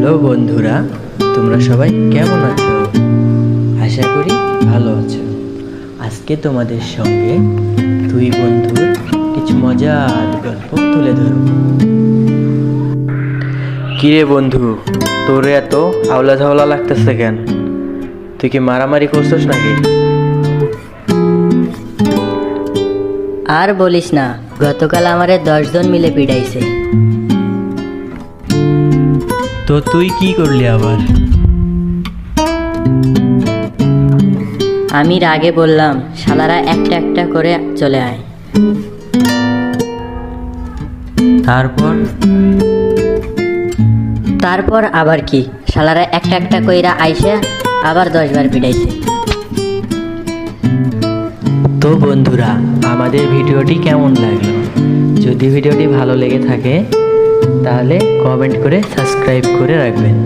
Hello বন্ধুরা, তোমরা সবাই কেমন আছো? আশা করি ভালো আছো। আজকে তোমাদের সঙ্গে দুই বন্ধুর কিছু মজার গল্প তুলে ধরব। কিরে বন্ধু, তোর এত আওলা ঝাওলা লাগতেছে কেন? তুই কি মারামারি করছিস নাকি? আর বলিস না, গতকাল আমারে 10 জন মিলে পিটাইছে। তো তুই কি করলি আবার? আমি রাগে বললাম, শালারা একটা একটা করে চলে আয়। তারপর আবার কি, শালারা একটা একটা কইরা আইসা আবার 10 বার পিটাইছে। তো বন্ধুরা, আমাদের ভিডিওটি কেমন লাগলো? যদি ভিডিওটি ভালো লেগে থাকে তাহলে কমেন্ট করে সাবস্ক্রাইব করে রাখবেন।